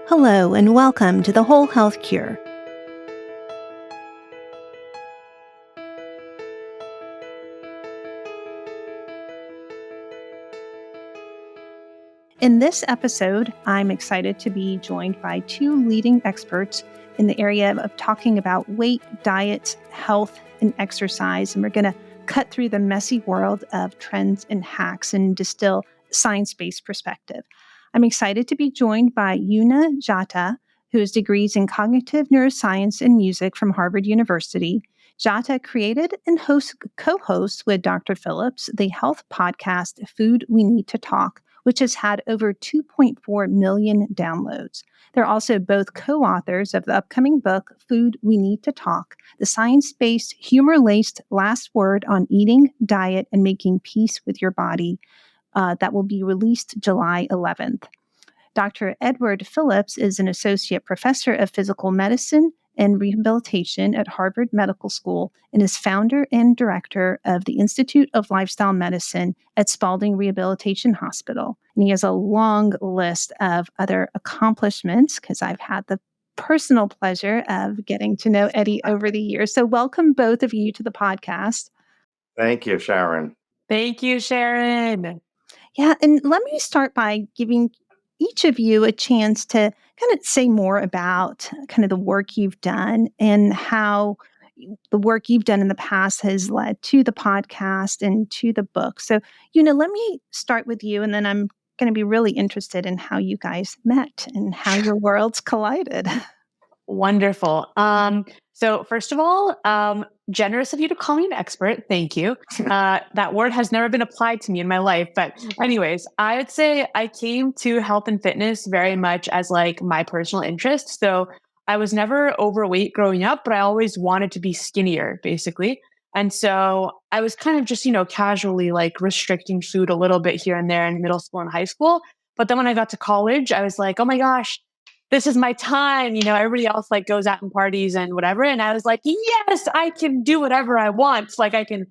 Hello and welcome to the Whole Health Cure. In this episode, I'm excited to be joined by two leading experts in the area of talking about weight, diet, health, and exercise. And we're going to cut through the messy world of trends and hacks and distill science-based perspective. I'm excited to be joined by Juna Gjata, who has degrees in cognitive neuroscience and music from Harvard University. Gjata created and co-hosts with Dr. Phillips the health podcast Food We Need to Talk, which has had over 2.4 million downloads. They're also both co-authors of the upcoming book, Food We Need to Talk, the science-based, humor-laced last word on eating, diet, and making peace with your body that will be released July 11th. Dr. Edward Phillips is an associate professor of physical medicine and rehabilitation at Harvard Medical School and is founder and director of the Institute of Lifestyle Medicine at Spaulding Rehabilitation Hospital. And he has a long list of other accomplishments because I've had the personal pleasure of getting to know Eddie over the years. So welcome both of you to the podcast. Thank you, Sharon. Thank you, Sharon. Yeah, and let me start by giving each of you a chance to kind of say more about kind of the work you've done and how the work you've done in the past has led to the podcast and to the book. So, let me start with you, and then I'm going to be really interested in how you guys met and how your worlds collided. Wonderful. So first of all, generous of you to call me an expert. Thank you. That word has never been applied to me in my life. But anyways, I would say I came to health and fitness very much as like my personal interest. So I was never overweight growing up, but I always wanted to be skinnier, basically. And so I was kind of just, casually like restricting food a little bit here and there in middle school and high school. But then when I got to college, I was like, oh my gosh, this is my time. Everybody else like goes out and parties and whatever. And I was like, yes, I can do whatever I want. Like I can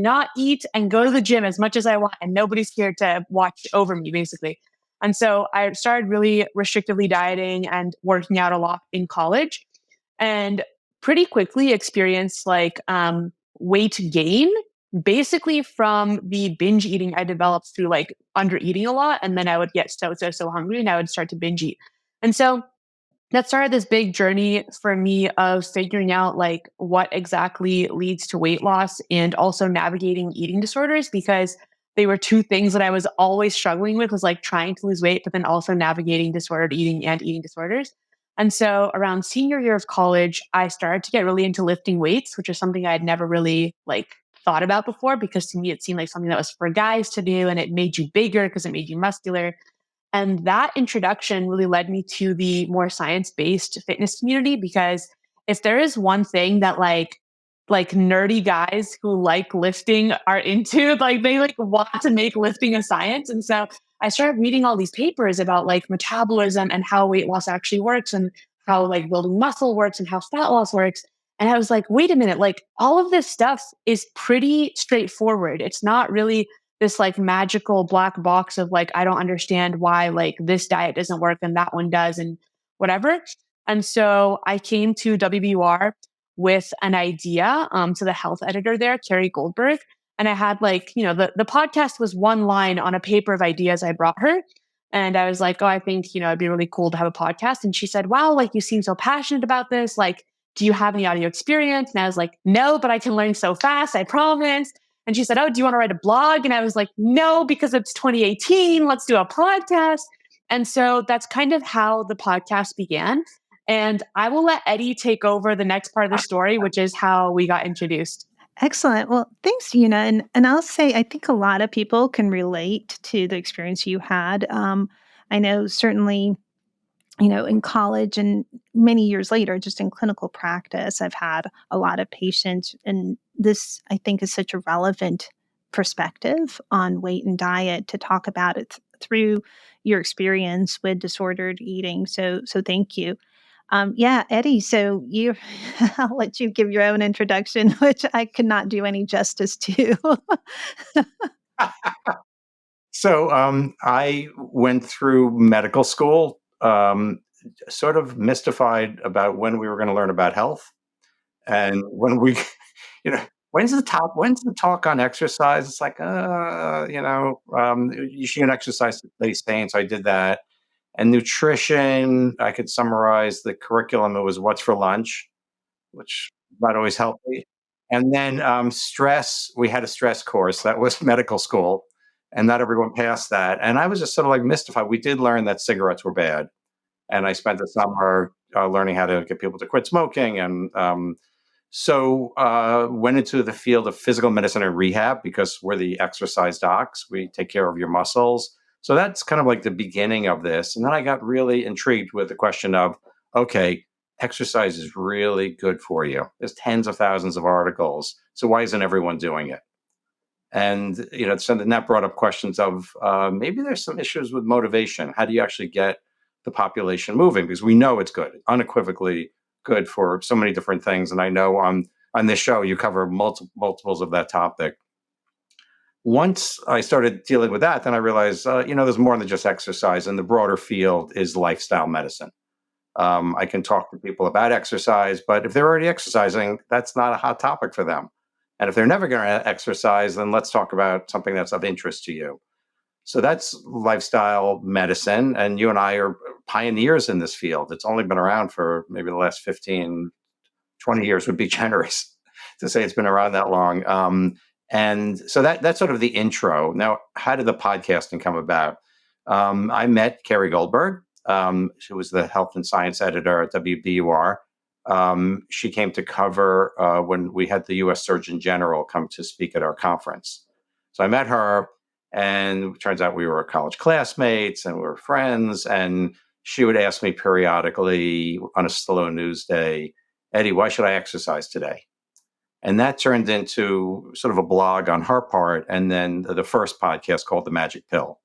not eat and go to the gym as much as I want. And nobody's here to watch over me, basically. And so I started really restrictively dieting and working out a lot in college and pretty quickly experienced like weight gain, basically from the binge eating I developed through like under eating a lot. And then I would get so hungry and I would start to binge eat. And so that started this big journey for me of figuring out like what exactly leads to weight loss and also navigating eating disorders, because they were two things that I was always struggling with, was like trying to lose weight, but then also navigating disordered eating and eating disorders. And so around senior year of college, I started to get really into lifting weights, which is something I had never really like thought about before, because to me, it seemed like something that was for guys to do and it made you bigger because it made you muscular. And that introduction really led me to the more science-based fitness community, because if there is one thing that like nerdy guys who like lifting are into, like they like want to make lifting a science. And so I started reading all these papers about like metabolism and how weight loss actually works and how like building muscle works and how fat loss works. And I was like, wait a minute, like all of this stuff is pretty straightforward. It's not really this like magical black box of like, I don't understand why like this diet doesn't work and that one does and whatever. And so I came to WBUR with an idea to the health editor there, Carrie Goldberg. And I had like, the podcast was one line on a paper of ideas I brought her. And I was like, oh, I think, it'd be really cool to have a podcast. And she said, wow, like you seem so passionate about this. Like, do you have any audio experience? And I was like, no, but I can learn so fast, I promise. And she said, oh, do you want to write a blog? And I was like, no, because it's 2018. Let's do a podcast. And so that's kind of how the podcast began. And I will let Eddie take over the next part of the story, which is how we got introduced. Excellent. Well, thanks, Una. And I'll say, I think a lot of people can relate to the experience you had. I know certainly, in college and many years later, just in clinical practice, I've had a lot of patients. And this, I think, is such a relevant perspective on weight and diet to talk about it through your experience with disordered eating. So thank you. Eddie, so I'll let you give your own introduction, which I could not do any justice to. So I went through medical school, sort of mystified about when we were going to learn about health, and when we, when's the talk on exercise? It's like, you should exercise to stay sane. So I did that. And nutrition, I could summarize the curriculum. It was what's for lunch, which not always helped me. And then stress, we had a stress course that was medical school, and not everyone passed that. And I was just sort of like mystified. We did learn that cigarettes were bad, and I spent the summer learning how to get people to quit smoking, and went into the field of physical medicine and rehab because we're the exercise docs. We take care of your muscles. So that's kind of like the beginning of this. And then I got really intrigued with the question of, okay, exercise is really good for you. There's tens of thousands of articles. So why isn't everyone doing it? And, so then that brought up questions of maybe there's some issues with motivation. How do you actually get the population moving? Because we know it's good, unequivocally good for so many different things. And I know on this show, you cover multiples of that topic. Once I started dealing with that, then I realized, there's more than just exercise, and the broader field is lifestyle medicine. I can talk to people about exercise, but if they're already exercising, that's not a hot topic for them. And if they're never going to exercise, then let's talk about something that's of interest to you. So that's lifestyle medicine. And you and I are pioneers in this field. It's only been around for maybe the last 15, 20 years would be generous to say it's been around that long. And so that's sort of the intro. Now, how did the podcasting come about? I met Carrie Goldberg. She was the health and science editor at WBUR. She came to cover when we had the U.S. Surgeon General come to speak at our conference. So I met her, and it turns out we were college classmates and we were friends. And she would ask me periodically on a slow news day, Eddie, why should I exercise today? And that turned into sort of a blog on her part. And then the first podcast called The Magic Pill.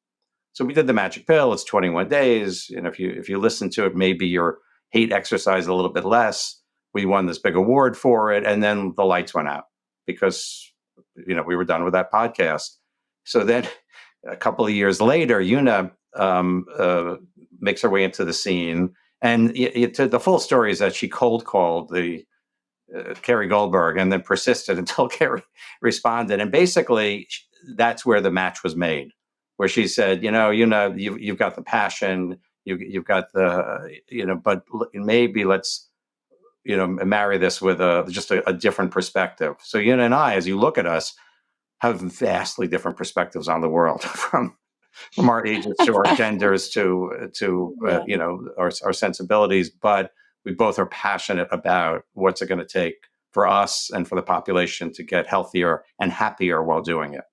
So we did The Magic Pill. It's 21 days. And if you listen to it, maybe you hate exercise a little bit less. We won this big award for it. And then the lights went out because, we were done with that podcast. So then a couple of years later, Una makes her way into the scene. And the full story is that she cold called the Carrie Goldberg and then persisted until Carrie responded. And basically, that's where the match was made, where she said, you've got the passion, you've got the, but maybe let's, marry this with just a different perspective. So Una and I, as you look at us, have vastly different perspectives on the world from our ages to our genders to our sensibilities, but we both are passionate about what's it going to take for us and for the population to get healthier and happier while doing it.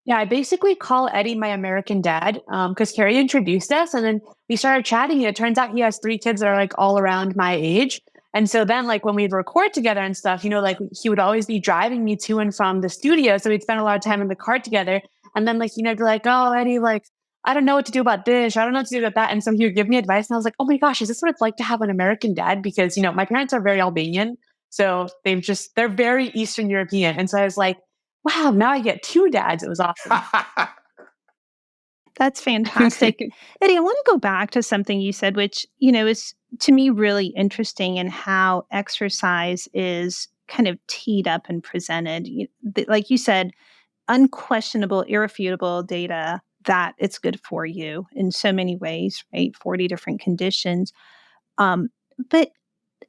Yeah, I basically call Eddie my American dad because Carrie introduced us, and then we started chatting. And it turns out he has 3 kids that are like all around my age. And so then, like when we'd record together and stuff, like he would always be driving me to and from the studio. So we'd spend a lot of time in the car together. And then, like, be like, oh, Eddie, like, I don't know what to do about this. I don't know what to do about that. And so he would give me advice. And I was like, oh my gosh, is this what it's like to have an American dad? Because, my parents are very Albanian. So they're very Eastern European. And so I was like, wow, now I get 2 dads. It was awesome. That's fantastic. Eddie, I want to go back to something you said, which, is to me really interesting in how exercise is kind of teed up and presented. Like you said, unquestionable, irrefutable data that it's good for you in so many ways, right? 40 different conditions. But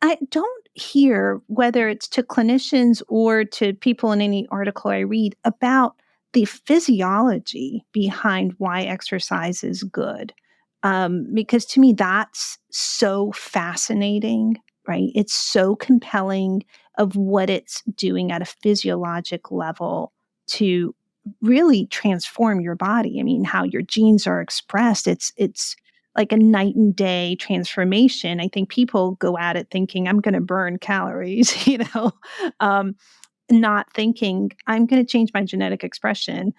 I don't hear, whether it's to clinicians or to people in any article I read, about the physiology behind why exercise is good. Because to me, that's so fascinating, right? It's so compelling of what it's doing at a physiologic level to really transform your body. I mean, how your genes are expressed. It's like a night and day transformation. I think people go at it thinking, I'm going to burn calories, um, not thinking I'm going to change my genetic expression.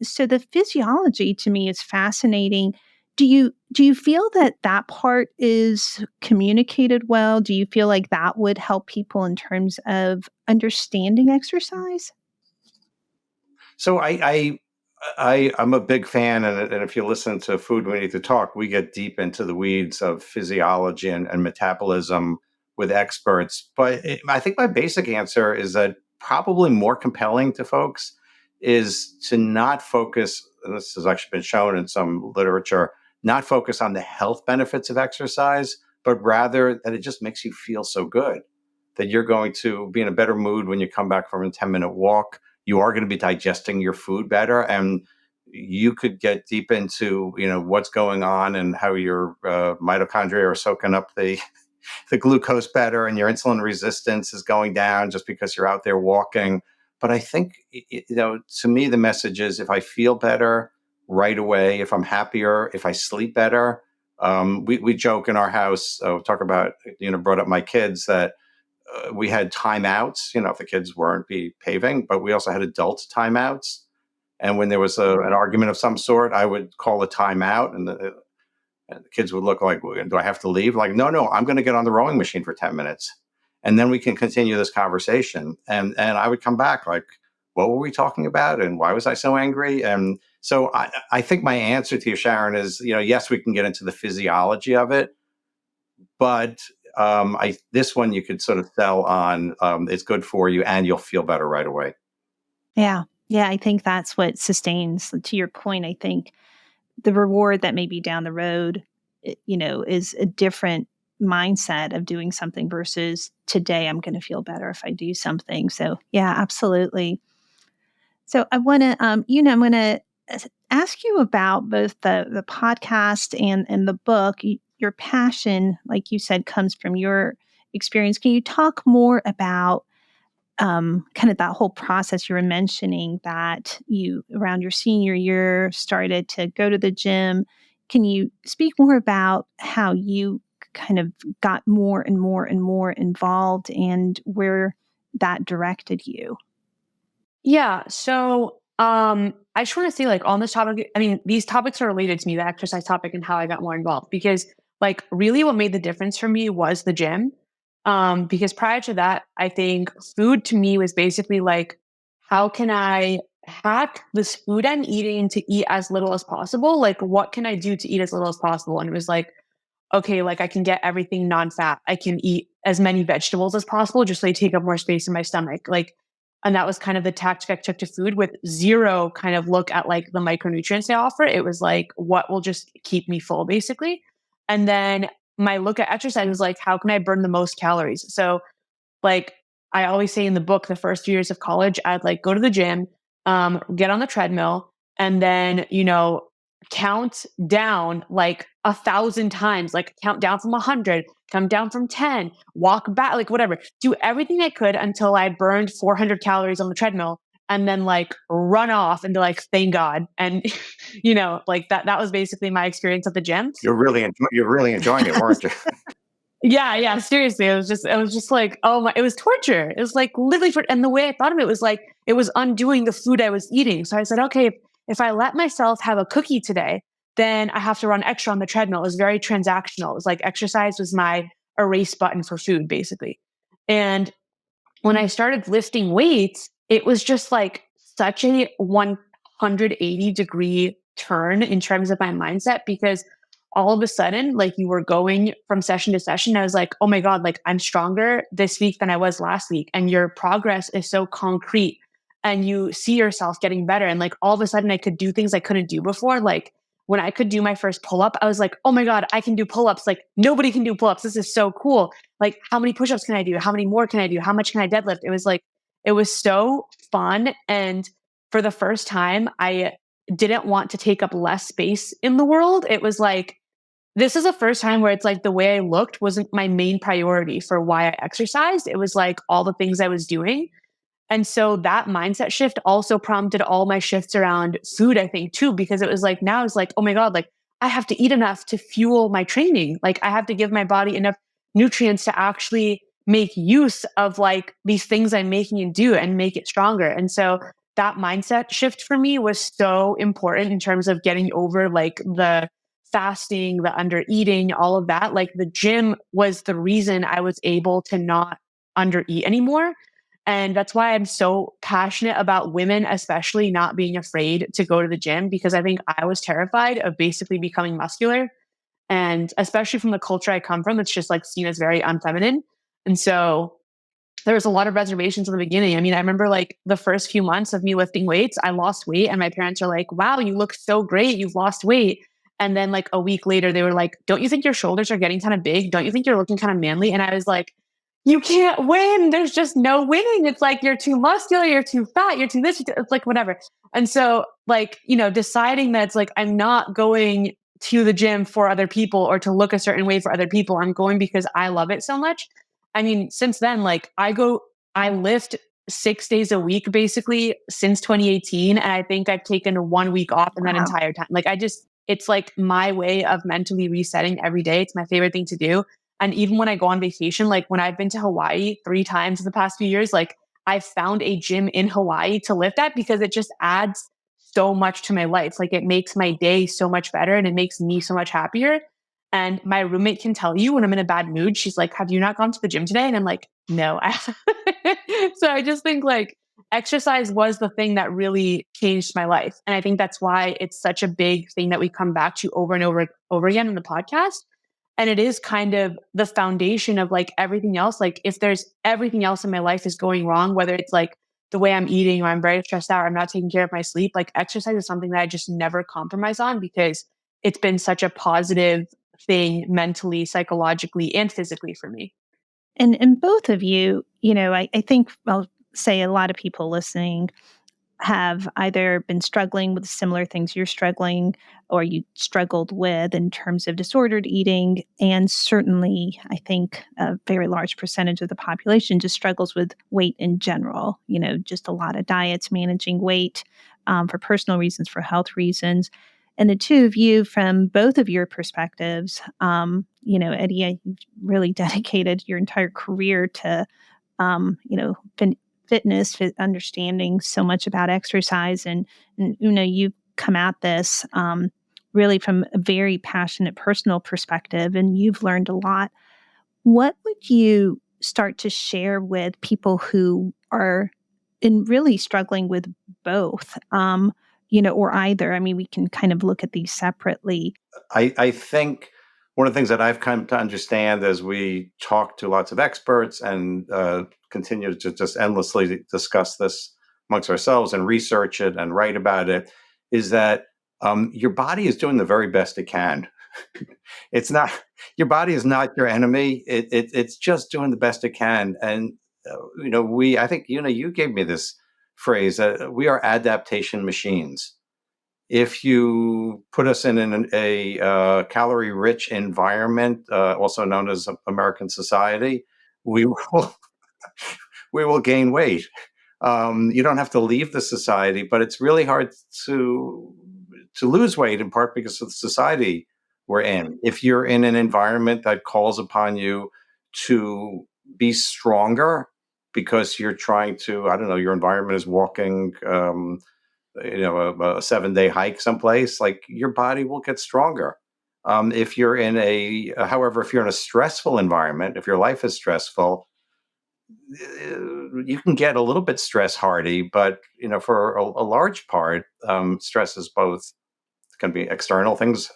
So the physiology to me is fascinating. Do you feel that part is communicated well? Do you feel like that would help people in terms of understanding exercise? So I I'm a big fan, and if you listen to Food We Need to Talk, we get deep into the weeds of physiology and metabolism with experts. But I think my basic answer is that probably more compelling to folks is to not focus, and this has actually been shown in some literature, not focus on the health benefits of exercise, but rather that it just makes you feel so good that you're going to be in a better mood when you come back from a 10-minute walk. You are going to be digesting your food better, and you could get deep into what's going on and how your mitochondria are soaking up the glucose better, and your insulin resistance is going down just because you're out there walking. But I think to me the message is, if I feel better right away, if I'm happier, if I sleep better. We joke in our house, talk about, brought up my kids, that we had timeouts, if the kids weren't behaving, but we also had adult timeouts. And when there was an argument of some sort, I would call a timeout, and the kids would look like, do I have to leave? Like, no, I'm going to get on the rowing machine for 10 minutes. And then we can continue this conversation. And I would come back like, what were we talking about? And why was I so angry? And so I think my answer to you, Sharon, is, yes, we can get into the physiology of it, but this one you could sort of sell on, it's good for you and you'll feel better right away. Yeah. Yeah. I think that's what sustains, to your point. I think the reward that may be down the road, is a different mindset of doing something versus today I'm going to feel better if I do something. So yeah, absolutely. So I want to, I'm going to ask you about both the podcast and the book. Your passion, like you said, comes from your experience. Can you talk more about kind of that whole process you were mentioning, that you, around your senior year, started to go to the gym? Can you speak more about how you kind of got more and more and more involved and where that directed you? Yeah. So I just want to say, like, on this topic, I mean, these topics are related to me, the exercise topic and how I got more involved, because like really what made the difference for me was the gym. Because prior to that, I think food to me was basically like, how can I hack this food I'm eating to eat as little as possible? Like, what can I do to eat as little as possible? And it was like, okay, like I can get everything non-fat. I can eat as many vegetables as possible just so they take up more space in my stomach. Like, and that was kind of the tactic I took to food, with zero kind of look at like the micronutrients they offer. It was like, what will just keep me full, basically. And then my look at exercise was like, how can I burn the most calories? So like I always say in the book, the first 2 years of college, I'd like go to the gym, get on the treadmill, and then, count down like 1,000 times, like count down from 100, come down from 10, walk back, like whatever, do everything I could until I burned 400 calories on the treadmill, and then like run off and be like, thank God. And, like that was basically my experience at the gym. You're really enjoying it, weren't you? Yeah, yeah, seriously. It was just like, oh my, it was torture. It was like literally and the way I thought of it was like, it was undoing the food I was eating. So I said, okay, if I let myself have a cookie today, then I have to run extra on the treadmill. It was very transactional. It was like exercise was my erase button for food, basically. And when I started lifting weights, it was just like such a 180-degree turn in terms of my mindset, because all of a sudden, like, you were going from session to session. I was like, oh my God, like I'm stronger this week than I was last week. And your progress is so concrete and you see yourself getting better. And like all of a sudden I could do things I couldn't do before. Like when I could do my first pull up, I was like, oh my God, I can do pull ups. Like nobody can do pull ups. This is so cool. Like how many push ups can I do? How many more can I do? How much can I deadlift? It was like, it was so fun. And for the first time, I didn't want to take up less space in the world. It was like, this is the first time where it's like the way I looked wasn't my main priority for why I exercised. It was like all the things I was doing. And so that mindset shift also prompted all my shifts around food, I think, too, because it was like, now it's like, oh my God, like I have to eat enough to fuel my training. Like I have to give my body enough nutrients to actually make use of like these things I'm making it do and make it stronger. And so that mindset shift for me was so important in terms of getting over like the fasting, the under eating, all of that. Like the gym was the reason I was able to not under eat anymore. And that's why I'm so passionate about women, especially not being afraid to go to the gym, because I think I was terrified of basically becoming muscular. And especially from the culture I come from, it's just like seen as very unfeminine. And so there was a lot of reservations in the beginning. I mean, I remember like the first few months of me lifting weights, I lost weight and my parents are like, wow, you look so great. You've lost weight. And then like a week later, they were like, don't you think your shoulders are getting kind of big? Don't you think you're looking kind of manly? And I was like, you can't win. There's just no winning. It's like, you're too muscular, you're too fat, you're too this, it's like whatever. And so like, deciding that it's like, I'm not going to the gym for other people or to look a certain way for other people. I'm going because I love it so much. I mean, since then, like I lift 6 days a week basically since 2018. And I think I've taken 1 week off in that Wow. entire time. Like it's like my way of mentally resetting every day. It's my favorite thing to do. And even when I go on vacation, like when I've been to Hawaii 3 times in the past few years, like I found a gym in Hawaii to lift at because it just adds so much to my life. Like it makes my day so much better and it makes me so much happier. And my roommate can tell you when I'm in a bad mood, she's like, have you not gone to the gym today? And I'm like, no. So I just think like exercise was the thing that really changed my life. And I think that's why it's such a big thing that we come back to over and over again in the podcast. And it is kind of the foundation of like everything else. Like if there's everything else in my life is going wrong, whether it's like the way I'm eating or I'm very stressed out, or I'm not taking care of my sleep, like exercise is something that I just never compromise on because it's been such a positive thing mentally, psychologically, and physically for me. And both of you, I think I'll say a lot of people listening have either been struggling with similar things you're struggling or you struggled with in terms of disordered eating. And certainly, I think a very large percentage of the population just struggles with weight in general, just a lot of diets, managing weight for personal reasons, for health reasons. And the two of you, from both of your perspectives, Eddie, you've really dedicated your entire career to, fitness, understanding so much about exercise. And Una, you've come at this really from a very passionate personal perspective, and you've learned a lot. What would you start to share with people who are in really struggling with both, or either? I mean, we can kind of look at these separately. I think one of the things that I've come to understand as we talk to lots of experts and continue to just endlessly discuss this amongst ourselves and research it and write about it is that your body is doing the very best it can. It's not, your body is not your enemy. It's just doing the best it can. And, I think, you gave me this phrase, we are adaptation machines. If you put us in a calorie-rich environment, also known as American society, we will we will gain weight. You don't have to leave the society, but it's really hard to lose weight in part because of the society we're in. If you're in an environment that calls upon you to be stronger because you're trying to, I don't know, your environment is walking. A 7-day hike someplace, like your body will get stronger. If you're in however, if you're in a stressful environment, if your life is stressful, you can get a little bit stress hardy, but for a large part, stress is both can be external things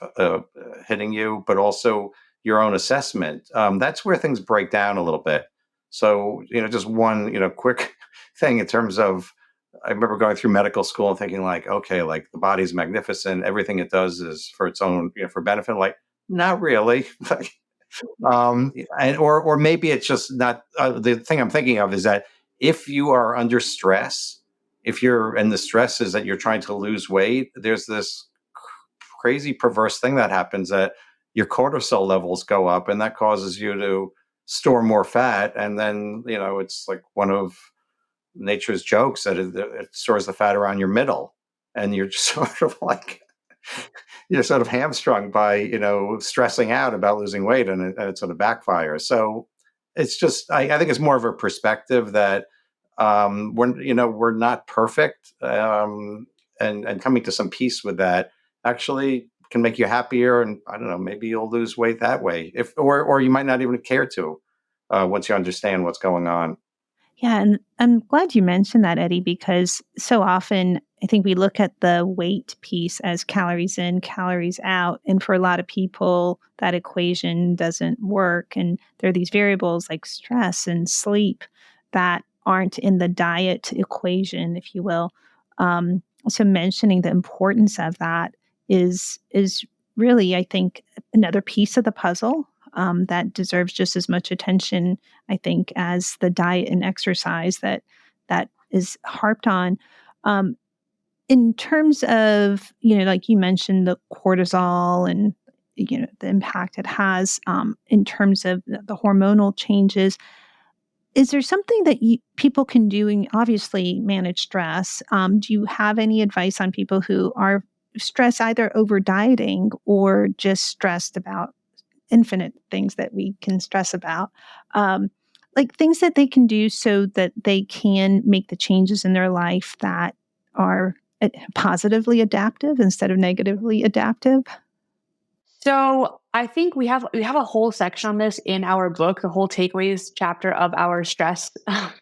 hitting you, but also your own assessment. That's where things break down a little bit. So just one quick thing in terms of, I remember going through medical school and thinking like, okay, like the body's magnificent. Everything it does is for its own, for benefit. Like, not really. Or maybe it's just not. The thing I'm thinking of is that if you are under stress, and the stress is that you're trying to lose weight, there's this crazy perverse thing that happens that your cortisol levels go up, and that causes you to store more fat, and then it's like one of nature's jokes that it stores the fat around your middle, and you're just sort of like you're sort of hamstrung by stressing out about losing weight, and it sort of backfires. So it's just I think it's more of a perspective that we're not perfect, and coming to some peace with that actually can make you happier, and I don't know, maybe you'll lose weight that way, or you might not even care to once you understand what's going on. Yeah, and I'm glad you mentioned that, Eddie, because so often I think we look at the weight piece as calories in, calories out. And for a lot of people, that equation doesn't work. And there are these variables like stress and sleep that aren't in the diet equation, if you will. So mentioning the importance of that is really, I think, another piece of the puzzle that deserves just as much attention, I think, as the diet and exercise that is harped on. Um, in terms of, like you mentioned, the cortisol and the impact it has in terms of the hormonal changes. Is there something that people can do and obviously manage stress? Do you have any advice on people who are stressed either over dieting or just stressed about infinite things that we can stress about, um, like things that they can do so that they can make the changes in their life that are positively adaptive instead of negatively adaptive? So I think we have a whole section on this in our book. The whole takeaways chapter of our stress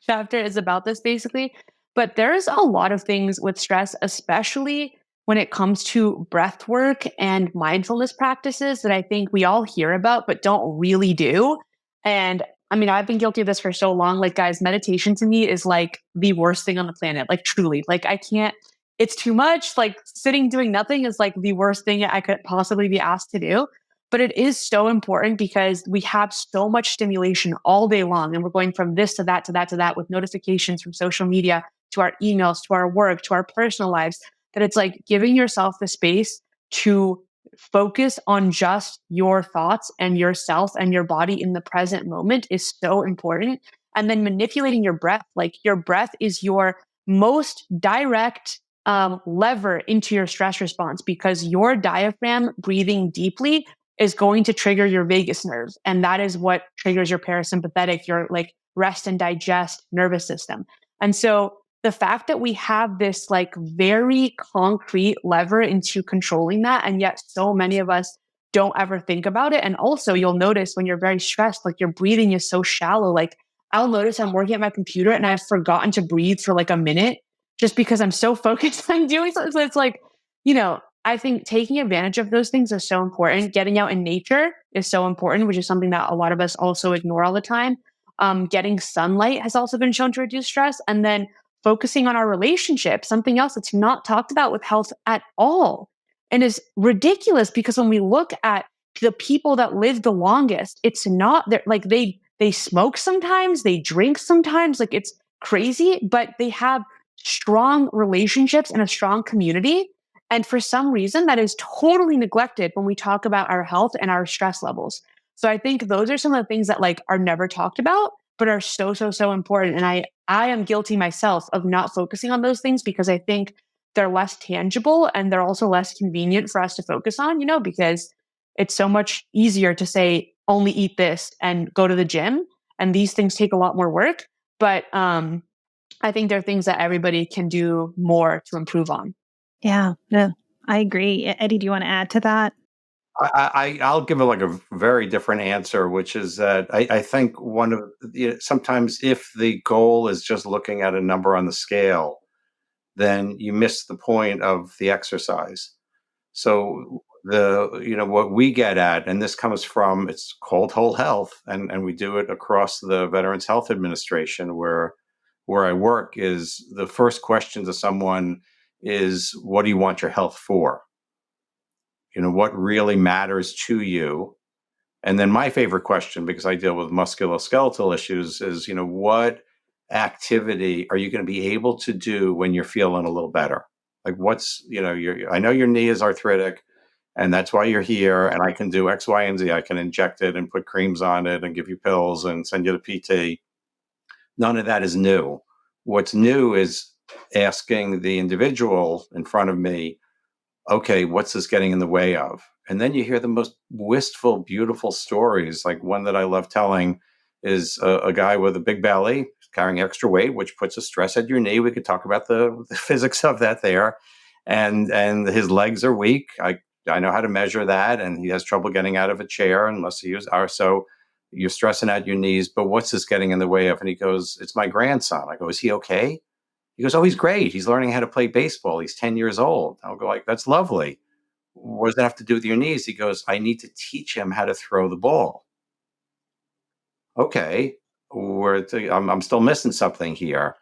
chapter is about this basically. But there's a lot of things with stress, especially when it comes to breath work and mindfulness practices that I think we all hear about but don't really do. And I mean, I've been guilty of this for so long. Like, guys, meditation to me is like the worst thing on the planet. Like, truly, like, I can't, it's too much. Like sitting doing nothing is like the worst thing I could possibly be asked to do. But it is so important because we have so much stimulation all day long. And we're going from this to that to that to that with notifications from social media to our emails, to our work, to our personal lives, that it's like giving yourself the space to focus on just your thoughts and yourself and your body in the present moment is so important. And then manipulating your breath, like your breath is your most direct lever into your stress response because your diaphragm breathing deeply is going to trigger your vagus nerve. And that is what triggers your parasympathetic, your like rest and digest nervous system. And so the fact that we have this like very concrete lever into controlling that, and yet so many of us don't ever think about it. And also, you'll notice when you're very stressed, like your breathing is so shallow. Like I'll notice I'm working at my computer and I've forgotten to breathe for like a minute just because I'm so focused on doing something. So it's like, I think taking advantage of those things is so important. Getting out in nature is so important, which is something that a lot of us also ignore all the time. Getting sunlight has also been shown to reduce stress. And then focusing on our relationship, something else that's not talked about with health at all. And is ridiculous because when we look at the people that live the longest, it's not like they smoke sometimes, they drink sometimes, like it's crazy, but they have strong relationships and a strong community. And for some reason, that is totally neglected when we talk about our health and our stress levels. So I think those are some of the things that like are never talked about, but are so, so, so important. And I am guilty myself of not focusing on those things because I think they're less tangible and they're also less convenient for us to focus on, because it's so much easier to say only eat this and go to the gym. And these things take a lot more work. But I think there are things that everybody can do more to improve on. Yeah, no, I agree. Eddie, do you want to add to that? I'll give it like a very different answer, which is that I think one of sometimes if the goal is just looking at a number on the scale, then you miss the point of the exercise. So what we get at, and this comes from, it's called whole health, and we do it across the Veterans Health Administration where I work, is the first question to someone is, what do you want your health for? What really matters to you? And then my favorite question, because I deal with musculoskeletal issues, is, what activity are you going to be able to do when you're feeling a little better? Like I know your knee is arthritic and that's why you're here. And I can do X, Y, and Z. I can inject it and put creams on it and give you pills and send you to PT. None of that is new. What's new is asking the individual in front of me, okay, what's this getting in the way of? And then you hear the most wistful, beautiful stories. Like one that I love telling is a guy with a big belly carrying extra weight, which puts a stress at your knee. We could talk about the physics of that there. And his legs are weak. I know how to measure that. And he has trouble getting out of a chair unless he uses RSO. You're stressing out your knees, but what's this getting in the way of? And he goes, it's my grandson. I go, is he okay? He goes, oh, he's great. He's learning how to play baseball. He's 10 years old. I'll go like, that's lovely. What does that have to do with your knees? He goes, I need to teach him how to throw the ball. Okay. I'm still missing something here.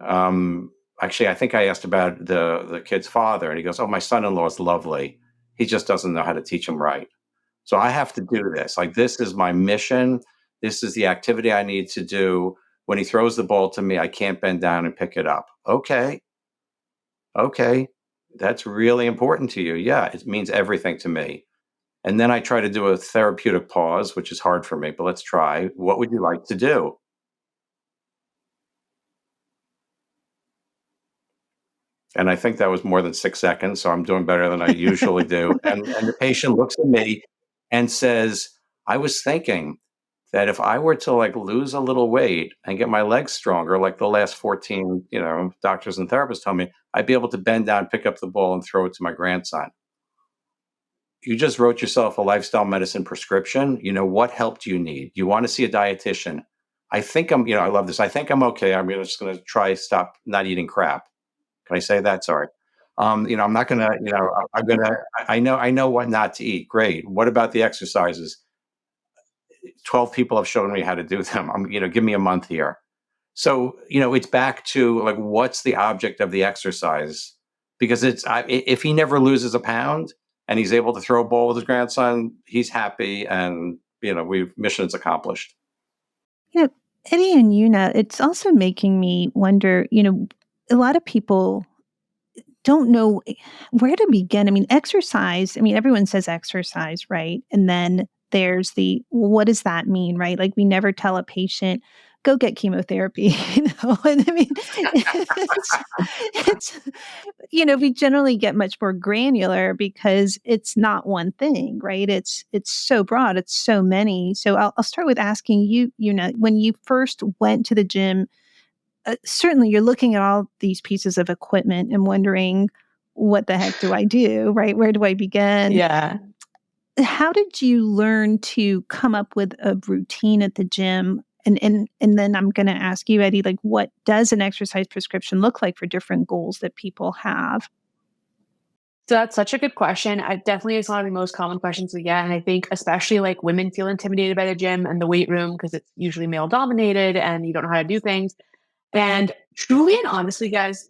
Actually, I think I asked about the kid's father, and he goes, oh, my son-in-law is lovely. He just doesn't know how to teach him right. So I have to do this. Like, this is my mission. This is the activity I need to do. When he throws the ball to me, I can't bend down and pick it up. Okay. That's really important to you. Yeah, it means everything to me. And then I try to do a therapeutic pause, which is hard for me, but let's try. What would you like to do? And I think that was more than 6 seconds, so I'm doing better than I usually do. And the patient looks at me and says, I was thinking that if I were to like lose a little weight and get my legs stronger, like the last 14, doctors and therapists tell me, I'd be able to bend down, pick up the ball, and throw it to my grandson. You just wrote yourself a lifestyle medicine prescription. What help do you need? You want to see a dietitian? I think I love this. I think I'm okay. I'm just going to try stop not eating crap. Can I say that? Sorry. I'm not gonna, I'm gonna, I know what not to eat. Great. What about the exercises? 12 people have shown me how to do them. Give me a month here. So, it's back to like, what's the object of the exercise? Because if he never loses a pound and he's able to throw a ball with his grandson, he's happy, and, mission's accomplished. Eddie and Una, it's also making me wonder, a lot of people don't know where to begin. I mean, exercise, everyone says exercise, right? And then there's what does that mean, right? Like, we never tell a patient, go get chemotherapy, And it's we generally get much more granular because it's not one thing, right? It's so broad, it's so many. So I'll start with asking you, when you first went to the gym, certainly you're looking at all these pieces of equipment and wondering, what the heck do I do, right? Where do I begin? Yeah. How did you learn to come up with a routine at the gym? And then I'm going to ask you, Eddie, like, what does an exercise prescription look like for different goals that people have? So that's such a good question. I definitely is one of the most common questions we get. And I think especially like women feel intimidated by the gym and the weight room because it's usually male dominated and you don't know how to do things. And truly and honestly, guys,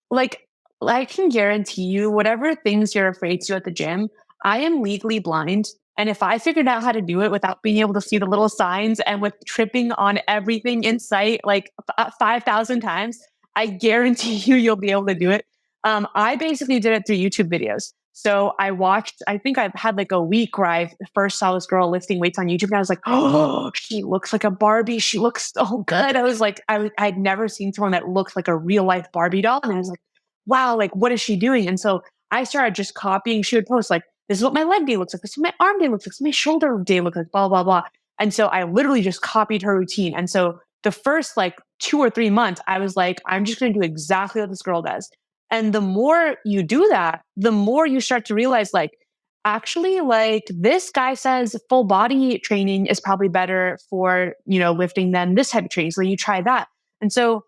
like, I can guarantee you, whatever things you're afraid to do at the gym, I am legally blind. And if I figured out how to do it without being able to see the little signs and with tripping on everything in sight, like 5,000 times, I guarantee you'll be able to do it. I basically did it through YouTube videos. So I think I've had like a week where I first saw this girl lifting weights on YouTube and I was like, oh, she looks like a Barbie. She looks so good. I was like, I'd never seen someone that looked like a real life Barbie doll. And I was like, wow, like, what is she doing? And so I started just copying. She would post like, this is what my leg day looks like. This is what my arm day looks like. This is what my shoulder day looks like, blah, blah, blah. And so I literally just copied her routine. And so the first like 2 or 3 months, I was like, I'm just going to do exactly what this girl does. And the more you do that, the more you start to realize, like, actually, like, this guy says full body training is probably better for, lifting than this type of training. So you try that. And so,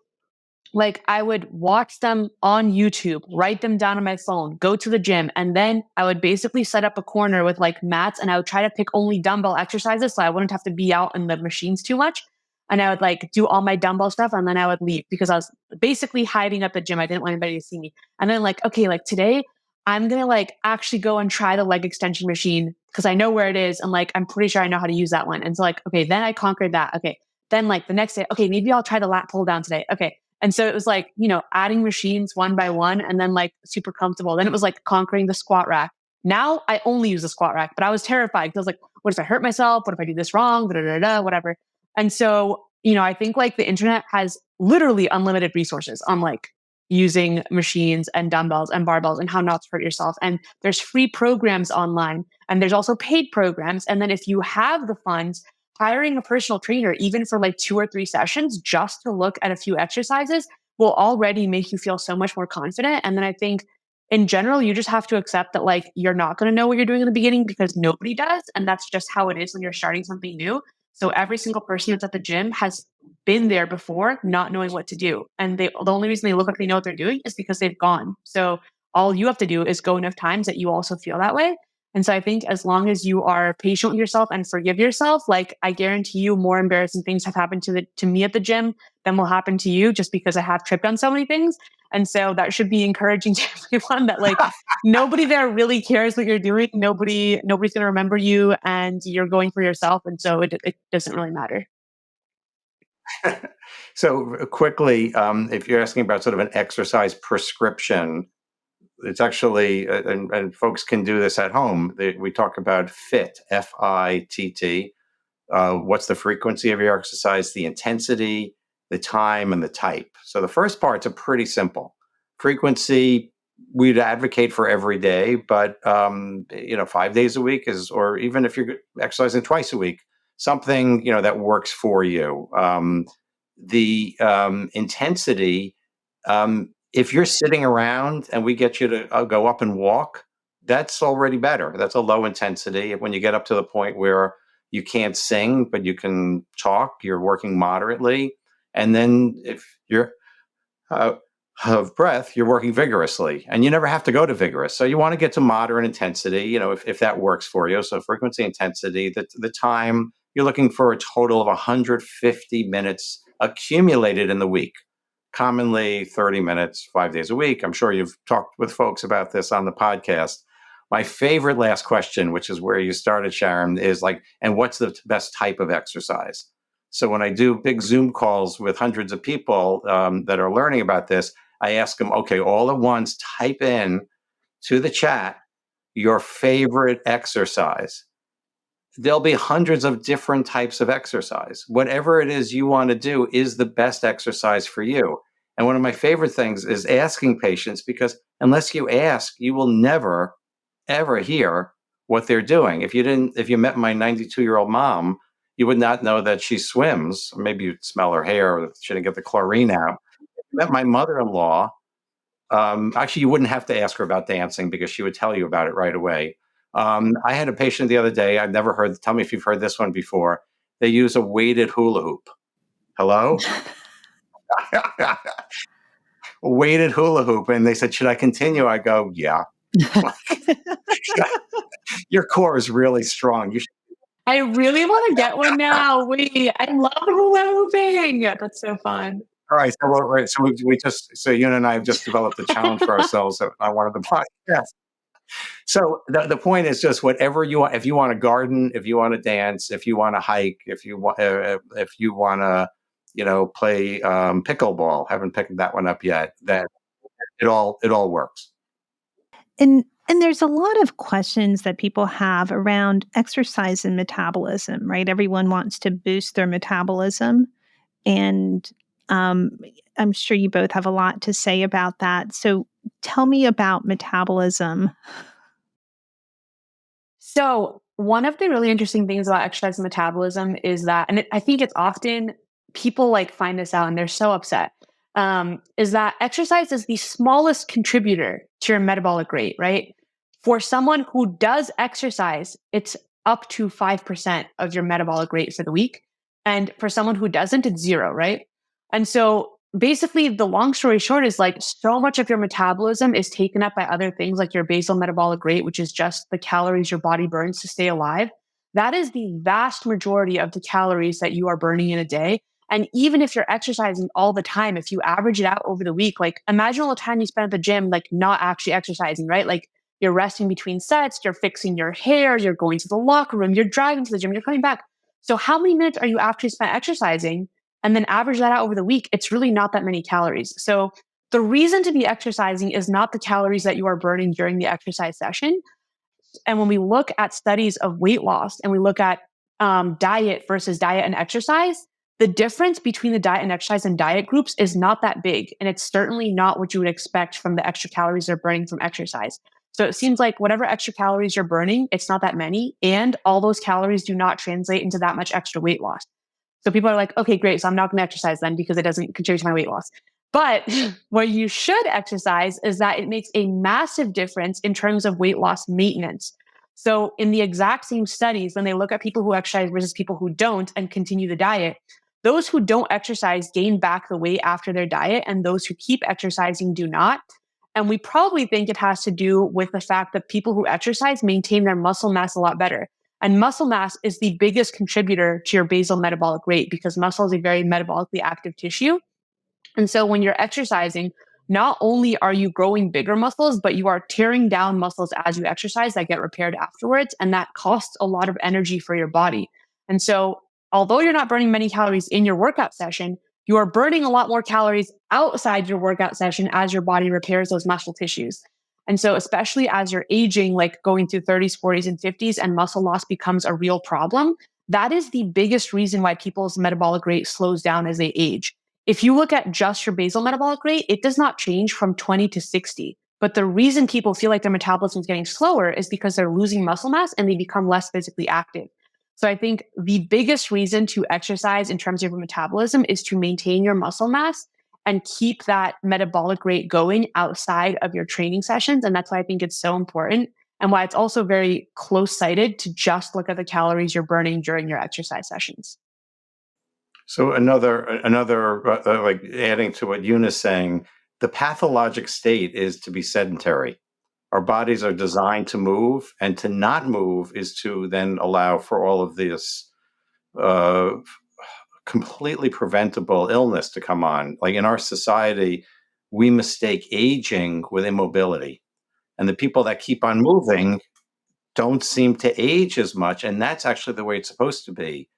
like, I would watch them on YouTube, write them down on my phone, go to the gym, and then I would basically set up a corner with like mats, and I would try to pick only dumbbell exercises so I wouldn't have to be out in the machines too much. And I would like do all my dumbbell stuff, and then I would leave because I was basically hiding at the gym. I didn't want anybody to see me. And then like, okay, like today I'm going to like actually go and try the leg extension machine because I know where it is. And like, I'm pretty sure I know how to use that one. And so like, okay, then I conquered that. Okay. Then like the next day, okay, maybe I'll try the lat pull down today. Okay. And so it was like, adding machines one by one and then like super comfortable. Then it was like conquering the squat rack. Now I only use the squat rack, but I was terrified because I was like, what if I hurt myself? What if I do this wrong? Da, da, da, da, whatever. And so, I think like the internet has literally unlimited resources on like using machines and dumbbells and barbells and how not to hurt yourself. And there's free programs online and there's also paid programs. And then if you have the funds, hiring a personal trainer, even for like 2 or 3 sessions, just to look at a few exercises will already make you feel so much more confident. And then I think in general, you just have to accept that like, you're not going to know what you're doing in the beginning because nobody does. And that's just how it is when you're starting something new. So every single person that's at the gym has been there before, not knowing what to do. And the only reason they look like they know what they're doing is because they've gone. So all you have to do is go enough times that you also feel that way. And so I think as long as you are patient with yourself and forgive yourself, like I guarantee you more embarrassing things have happened to me at the gym than will happen to you, just because I have tripped on so many things. And so that should be encouraging to everyone that like nobody there really cares what you're doing. Nobody's going to remember you, and you're going for yourself. And so it doesn't really matter. So quickly, if you're asking about sort of an exercise prescription, it's actually, and folks can do this at home. We talk about FITT, FITT. What's the frequency of your exercise, the intensity, the time, and the type. So the first part's are pretty simple. Frequency, we'd advocate for every day, but 5 days a week is, or even if you're exercising twice a week, something that works for you. The intensity. If you're sitting around and we get you to go up and walk, that's already better. That's a low intensity. When you get up to the point where you can't sing, but you can talk, you're working moderately. And then if you're of breath, you're working vigorously, and you never have to go to vigorous. So you want to get to moderate intensity, if that works for you. So frequency, intensity, the time, you're looking for a total of 150 minutes accumulated in the week. Commonly 30 minutes, 5 days a week. I'm sure you've talked with folks about this on the podcast. My favorite last question, which is where you started, Sharon, is like, and what's the best type of exercise? So when I do big Zoom calls with hundreds of people that are learning about this, I ask them, okay, all at once, type in to the chat your favorite exercise. There'll be hundreds of different types of exercise. Whatever it is you want to do is the best exercise for you. And one of my favorite things is asking patients, because unless you ask, you will never, ever hear what they're doing. If you met my 92-year-old mom, you would not know that she swims. Maybe you'd smell her hair, or she didn't get the chlorine out. If you met my mother-in-law, actually, you wouldn't have to ask her about dancing, because she would tell you about it right away. I had a patient the other day. I've never heard. Tell me if you've heard this one before. They use a weighted hula hoop. Hello? Weighted hula hoop. And they said, should I continue? I go, yeah. Your core is really strong. You should. I really want to get one now. Wait, I love hula hooping. That's so fun. All right. So you and I have just developed a challenge for ourselves on one of the podcasts. So the point is just whatever you want. If you want to garden, if you want to dance, if you want to hike, if you want to, play pickleball. Haven't picked that one up yet. Then it all works. And there's a lot of questions that people have around exercise and metabolism, right? Everyone wants to boost their metabolism, and I'm sure you both have a lot to say about that. So tell me about metabolism. So one of the really interesting things about exercise and metabolism is that, and I think it's often people like find this out and they're so upset, is that exercise is the smallest contributor to your metabolic rate, right? For someone who does exercise, it's up to 5% of your metabolic rate for the week. And for someone who doesn't, it's 0, right? And so basically, the long story short is like so much of your metabolism is taken up by other things like your basal metabolic rate, which is just the calories your body burns to stay alive. That is the vast majority of the calories that you are burning in a day. And even if you're exercising all the time, if you average it out over the week, like imagine all the time you spend at the gym, like not actually exercising, right? Like you're resting between sets, you're fixing your hair, you're going to the locker room, you're driving to the gym, you're coming back. So how many minutes are you actually spent exercising? And then average that out over the week, it's really not that many calories. So the reason to be exercising is not the calories that you are burning during the exercise session. And when we look at studies of weight loss and we look at diet versus diet and exercise, the difference between the diet and exercise and diet groups is not that big. And it's certainly not what you would expect from the extra calories they're burning from exercise. So it seems like whatever extra calories you're burning, it's not that many. And all those calories do not translate into that much extra weight loss. So people are like, okay, great. So I'm not going to exercise then because it doesn't contribute to my weight loss. But what you should exercise is that it makes a massive difference in terms of weight loss maintenance. So in the exact same studies, when they look at people who exercise versus people who don't and continue the diet, those who don't exercise gain back the weight after their diet, and those who keep exercising do not. And we probably think it has to do with the fact that people who exercise maintain their muscle mass a lot better. And muscle mass is the biggest contributor to your basal metabolic rate because muscle is a very metabolically active tissue. And so when you're exercising, not only are you growing bigger muscles, but you are tearing down muscles as you exercise that get repaired afterwards. And that costs a lot of energy for your body. And so, although you're not burning many calories in your workout session, you are burning a lot more calories outside your workout session as your body repairs those muscle tissues. And so, especially as you're aging, like going through 30s, 40s, and 50s, and muscle loss becomes a real problem, that is the biggest reason why people's metabolic rate slows down as they age. If you look at just your basal metabolic rate, it does not change from 20 to 60. But the reason people feel like their metabolism is getting slower is because they're losing muscle mass and they become less physically active. So I think the biggest reason to exercise in terms of your metabolism is to maintain your muscle mass and keep that metabolic rate going outside of your training sessions. And that's why I think it's so important and why it's also very close-sighted to just look at the calories you're burning during your exercise sessions. So another like adding to what Yuna's saying, the pathologic state is to be sedentary. Our bodies are designed to move, and to not move is to then allow for all of this uh, completely preventable illness to come on. Like in our society, we mistake aging with immobility, and the people that keep on moving don't seem to age as much, and that's actually the way it's supposed to be.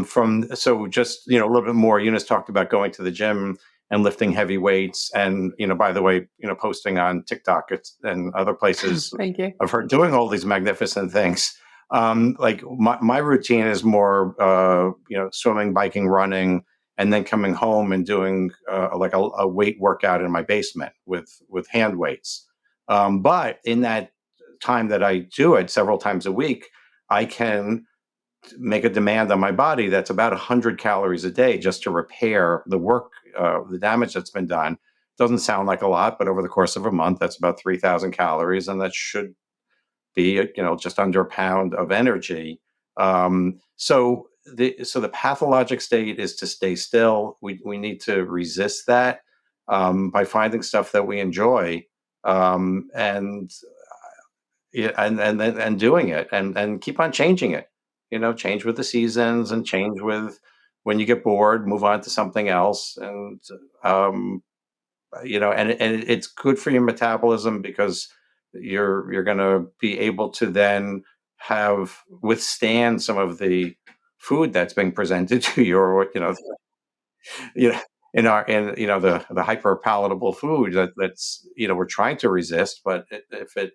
From so just a little bit more. Eunice talked about going to the gym and lifting heavy weights, and by the way, posting on TikTok and other places Thank you. of her doing all these magnificent things. Like my routine is more, swimming, biking, running, and then coming home and doing like a weight workout in my basement with hand weights. But in that time that I do it several times a week, I can make a demand on my body that's about 100 calories a day just to repair the work, the damage that's been done. Doesn't sound like a lot, but over the course of a month, that's about 3,000 calories, and that should be just under a pound of energy. So the pathologic state is to stay still. We need to resist that by finding stuff that we enjoy, and yeah, and doing it, and keep on changing it. Change with the seasons, and change with when you get bored, move on to something else, and um, and it's good for your metabolism because you're going to be able to then have withstand some of the food that's being presented to you, or you know in the hyperpalatable food that's we're trying to resist, but if it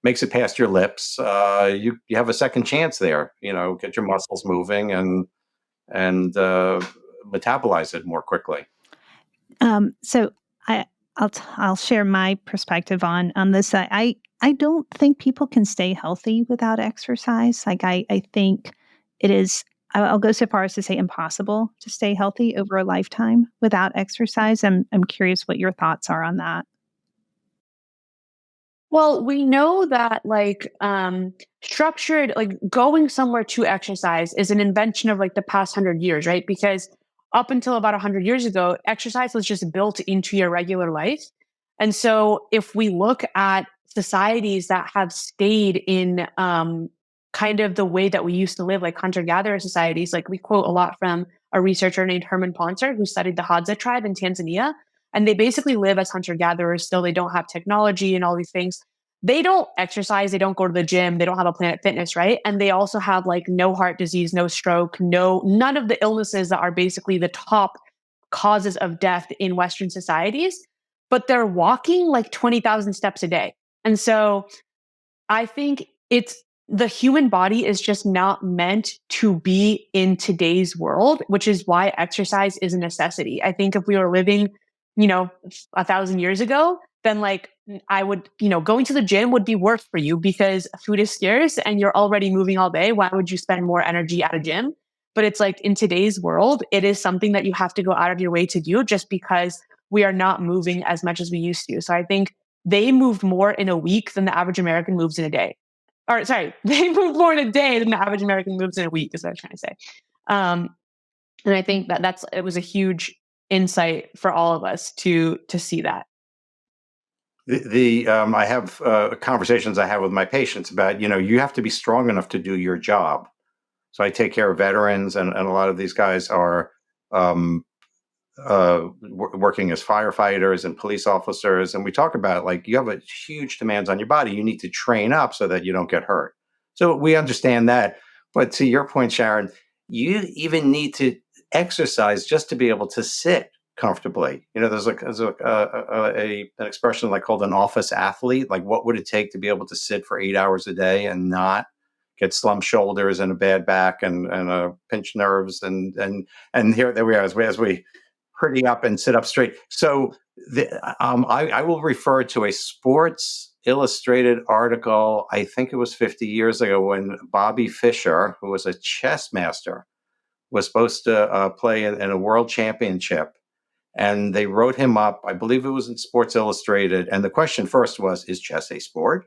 makes it past your lips, you have a second chance there. Get your muscles moving and metabolize it more quickly. So I'll share my perspective on this. I don't think people can stay healthy without exercise. Like I think it is. I'll go so far as to say impossible to stay healthy over a lifetime without exercise. I'm curious what your thoughts are on that. Well, we know that structured, like going somewhere to exercise is an invention of like the past 100 years, right? Because up until about 100 years ago, exercise was just built into your regular life. And so if we look at societies that have stayed in kind of the way that we used to live, like hunter-gatherer societies, like we quote a lot from a researcher named Herman Poncer, who studied the Hadza tribe in Tanzania. And they basically live as hunter-gatherers still. They don't have technology and all these things. They don't exercise. They don't go to the gym. They don't have a Planet Fitness, right? And they also have like no heart disease, no stroke, none of the illnesses that are basically the top causes of death in Western societies. But they're walking like 20,000 steps a day. And so I think the human body is just not meant to be in today's world, which is why exercise is a necessity. I think if we were living, 1,000 years ago, then I would, going to the gym would be worth for you because food is scarce and you're already moving all day. Why would you spend more energy at a gym? But it's like in today's world, it is something that you have to go out of your way to do just because we are not moving as much as we used to. So I think they move more in a week than the average American moves in a day. or sorry, they move more in a day than the average American moves in a week, is what I'm trying to say. And I think that it was a huge insight for all of us to see that. I have conversations I have with my patients about, you have to be strong enough to do your job. So I take care of veterans, and a lot of these guys are working as firefighters and police officers. And we talk about, like, you have a huge demands on your body. You need to train up so that you don't get hurt. So we understand that. But to your point, Sharon, you even need to exercise just to be able to sit comfortably. There's an expression like called an office athlete. Like, what would it take to be able to sit for 8 hours a day and not get slumped shoulders and a bad back and pinched nerves and here there we are as we pretty up and sit up straight. So I will refer to a Sports Illustrated article. I think it was 50 years ago when Bobby Fischer, who was a chess master, was supposed to play in a world championship. And they wrote him up, I believe it was in Sports Illustrated. And the question first was, is chess a sport?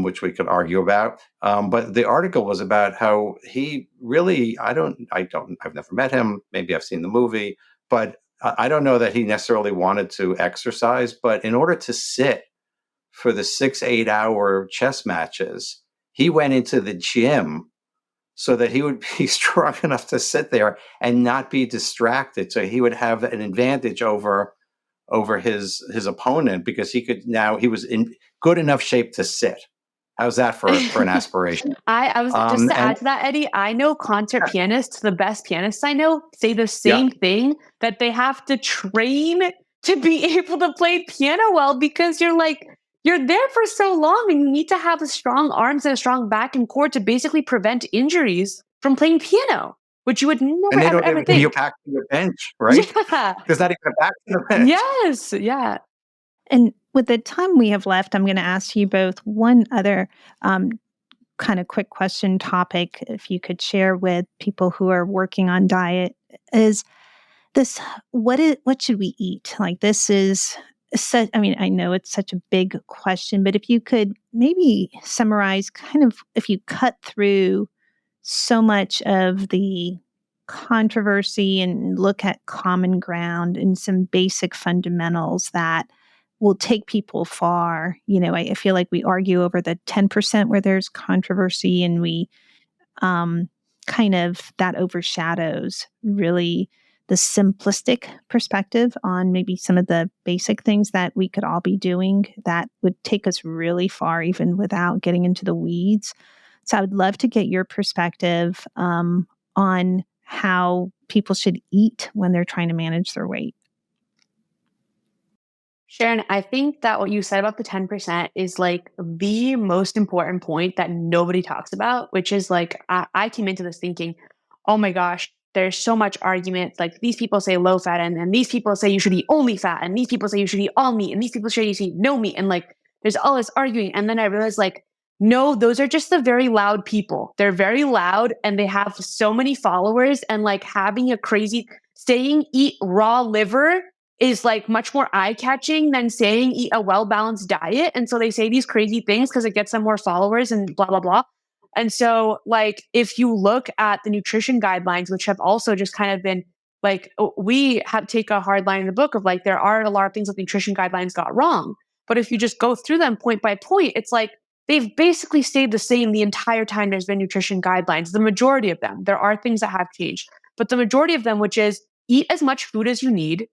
Which we could argue about. But the article was about how he really, I've never met him. Maybe I've seen the movie, but I don't know that he necessarily wanted to exercise. But in order to sit for the 6-8 hour chess matches, he went into the gym so that he would be strong enough to sit there and not be distracted. So he would have an advantage over his opponent because he was in good enough shape to sit. How's that for an aspiration? I was just to add to that, Eddie, I know concert pianists, the best pianists I know, say the same thing, that they have to train to be able to play piano well, because you're there for so long and you need to have strong arms and a strong back and core to basically prevent injuries from playing piano, which you would never ever think. You're back to your bench, right? Yeah. There's not even a back to the bench. Yes. Yeah. And with the time we have left, I'm going to ask you both one other kind of quick question topic, if you could share with people who are working on diet, is this: what should we eat? Like, this is such, I know it's such a big question, but if you could maybe summarize kind of, if you cut through so much of the controversy and look at common ground and some basic fundamentals that will take people far. I feel like we argue over the 10% where there's controversy, and we kind of that overshadows really the simplistic perspective on maybe some of the basic things that we could all be doing that would take us really far, even without getting into the weeds. So I would love to get your perspective on how people should eat when they're trying to manage their weight. Sharon, I think that what you said about the 10% is like the most important point that nobody talks about, which is like, I came into this thinking, oh my gosh, there's so much argument. Like, these people say low fat, and these people say you should eat only fat, and these people say you should eat all meat, and these people say you should eat no meat. And like, there's all this arguing. And then I realized, like, no, those are just the very loud people. They're very loud and they have so many followers, and like having a crazy saying eat raw liver is like much more eye-catching than saying eat a well-balanced diet. And so they say these crazy things because it gets them more followers and blah, blah, blah. And so, like, if you look at the nutrition guidelines, which have also just kind of been like, we have take a hard line in the book of like, there are a lot of things that nutrition guidelines got wrong. But if you just go through them point by point, it's like they've basically stayed the same the entire time there's been nutrition guidelines. The majority of them, there are things that have changed, but the majority of them, which is eat as much food as you need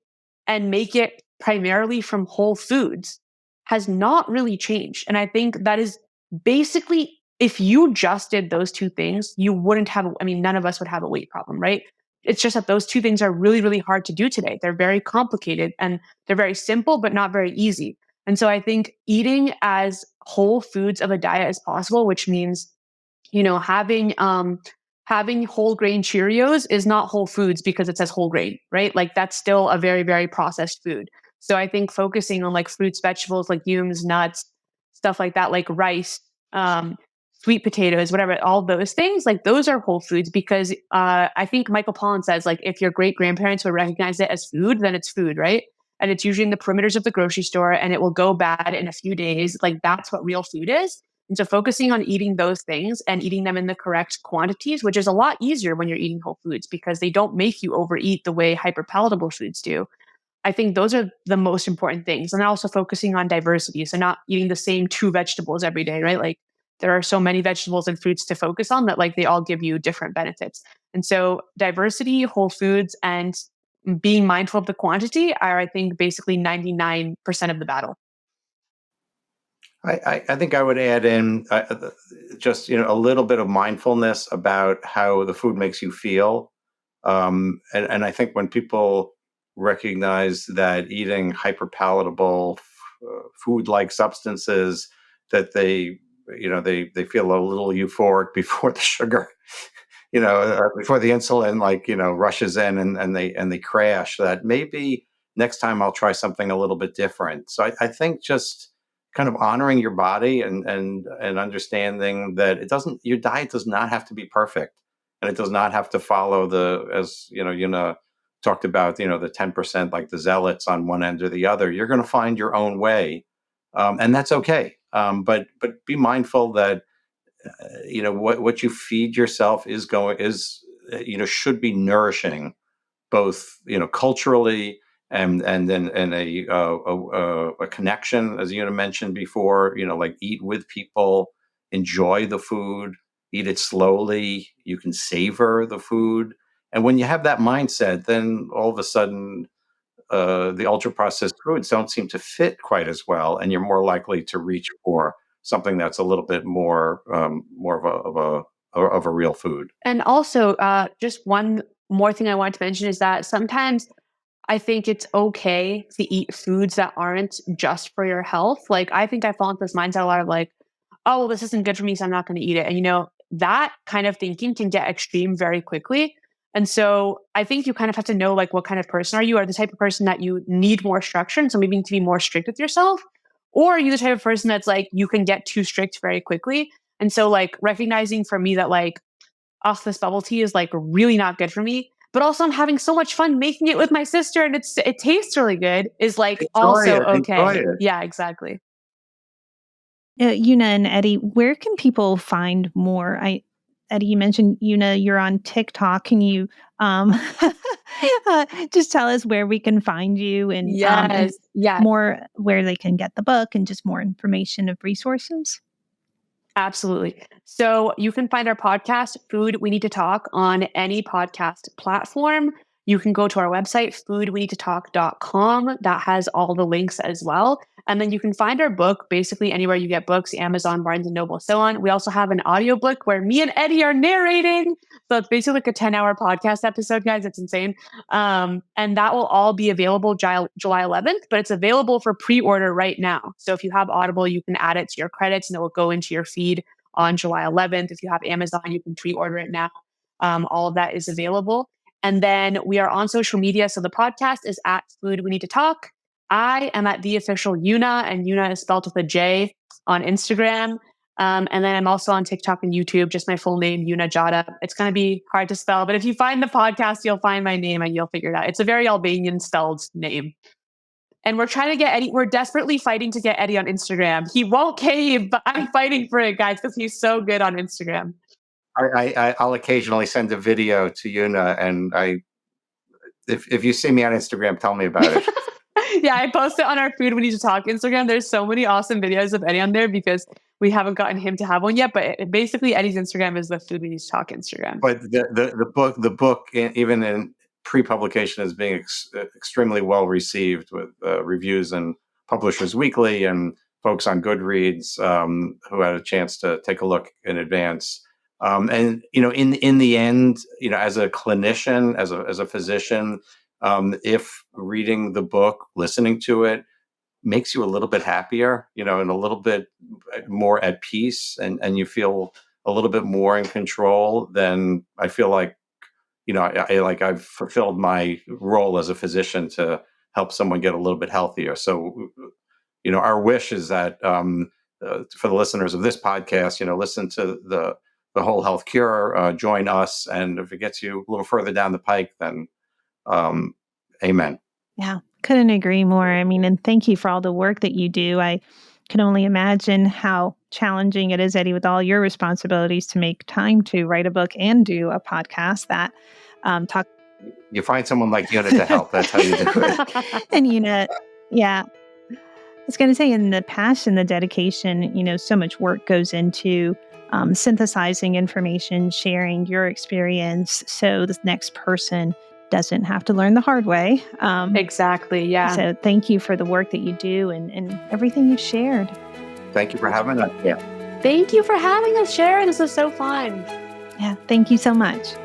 and make it primarily from whole foods, has not really changed. And I think that is basically, if you just did those two things, you wouldn't have, none of us would have a weight problem, right? It's just that those two things are really, really hard to do today. They're very complicated and they're very simple, but not very easy. And so I think eating as whole foods of a diet as possible, which means, having whole grain Cheerios is not whole foods because it says whole grain, right? Like, that's still a very, very processed food. So I think focusing on like fruits, vegetables, legumes, nuts, stuff like that, like rice, sweet potatoes, whatever, all those things, like those are whole foods, because I think Michael Pollan says, like, if your great grandparents would recognize it as food, then it's food, right? And it's usually in the perimeters of the grocery store and it will go bad in a few days. Like, that's what real food is. And so focusing on eating those things and eating them in the correct quantities, which is a lot easier when you're eating whole foods because they don't make you overeat the way hyperpalatable foods do. I think those are the most important things. And then also focusing on diversity. So not eating the same 2 vegetables every day, right? Like there are so many vegetables and fruits to focus on that like they all give you different benefits. And so diversity, whole foods, and being mindful of the quantity are, I think, basically 99% of the battle. I think I would add in just a little bit of mindfulness about how the food makes you feel, and I think when people recognize that eating hyperpalatable food-like substances, that they feel a little euphoric before the sugar, before the insulin rushes in and they crash. That maybe next time I'll try something a little bit different. So I think just kind of honoring your body and understanding that your diet does not have to be perfect, and it does not have to follow as talked about, the 10%, like the zealots on one end or the other. You're going to find your own way, and that's okay. But be mindful that what you feed yourself should be nourishing, both culturally and then and a connection, as you mentioned before. Like eat with people, enjoy the food, eat it slowly. You can savor the food, and when you have that mindset, then all of a sudden the ultra processed foods don't seem to fit quite as well, and you're more likely to reach for something that's a little bit more of a real food. And also, just one more thing I wanted to mention is that sometimes I think it's okay to eat foods that aren't just for your health. Like, I think I fall into this mindset a lot of like, oh, well, this isn't good for me, so I'm not going to eat it. And, that kind of thinking can get extreme very quickly. And so I think you kind of have to know, like, what kind of person are you? Are the type of person that you need more structure, and so maybe you need to be more strict with yourself? Or are you the type of person that's like, you can get too strict very quickly? And so, like, recognizing for me that, like, oh, this bubble tea is like really not good for me, but also I'm having so much fun making it with my sister and it tastes really good is like Enjoy also it. Enjoy okay. it. Yeah, exactly. Una and Eddie, where can people find more? Eddie, you mentioned Una, you're on TikTok. Can you just tell us where we can find you and Yes. Yeah. more where they can get the book and just more information of resources? Absolutely. So you can find our podcast, Food We Need to Talk, on any podcast platform. You can go to our website, foodweneedtotalk.com. That has all the links as well. And then you can find our book basically anywhere you get books, Amazon, Barnes and Noble, so on. We also have an audiobook where me and Eddie are narrating. So it's basically like a 10-hour podcast episode, guys. It's insane. And that will all be available July 11th, but it's available for pre-order right now. So if you have Audible, you can add it to your credits and it will go into your feed on July 11th. If you have Amazon, you can pre-order it now. All of that is available. And then we are on social media. So the podcast is at Food We Need to Talk. I am at the official Una, and Una is spelled with a J on Instagram. And then I'm also on TikTok and YouTube, just my full name, Juna Gjata. It's going to be hard to spell, but if you find the podcast, you'll find my name and you'll figure it out. It's a very Albanian spelled name. And we're trying to get Eddie, we're desperately fighting to get Eddie on Instagram. He won't cave, but I'm fighting for it, guys, because he's so good on Instagram. I'll occasionally send a video to Una, and if you see me on Instagram, tell me about it. Yeah, I post it on our Food We Need to Talk Instagram. There's so many awesome videos of Eddie on there because we haven't gotten him to have one yet. But basically, Eddie's Instagram is the Food We Need to Talk Instagram. But the book, even in pre-publication, is being extremely well received with reviews and Publishers Weekly and folks on Goodreads who had a chance to take a look in advance. And in the end, as a clinician, as a physician, if reading the book, listening to it makes you a little bit happier, and a little bit more at peace, and you feel a little bit more in control, then I feel like, I've fulfilled my role as a physician to help someone get a little bit healthier. So, our wish is that for the listeners of this podcast, listen to the Whole Health Cure, join us, and if it gets you a little further down the pike, then amen. Yeah, couldn't agree more. I mean, and thank you for all the work that you do. I can only imagine how challenging it is, Eddie, with all your responsibilities to make time to write a book and do a podcast that talk. You find someone like Una to help. That's how you do it. And Una, yeah, I was going to say, in the passion, the dedication, so much work goes into synthesizing information, sharing your experience, so this next person doesn't have to learn the hard way. Exactly. Yeah. So thank you for the work that you do and everything you've shared. Thank you for having us. Thank you for having us, Sharon. This was so fun. Yeah, thank you so much.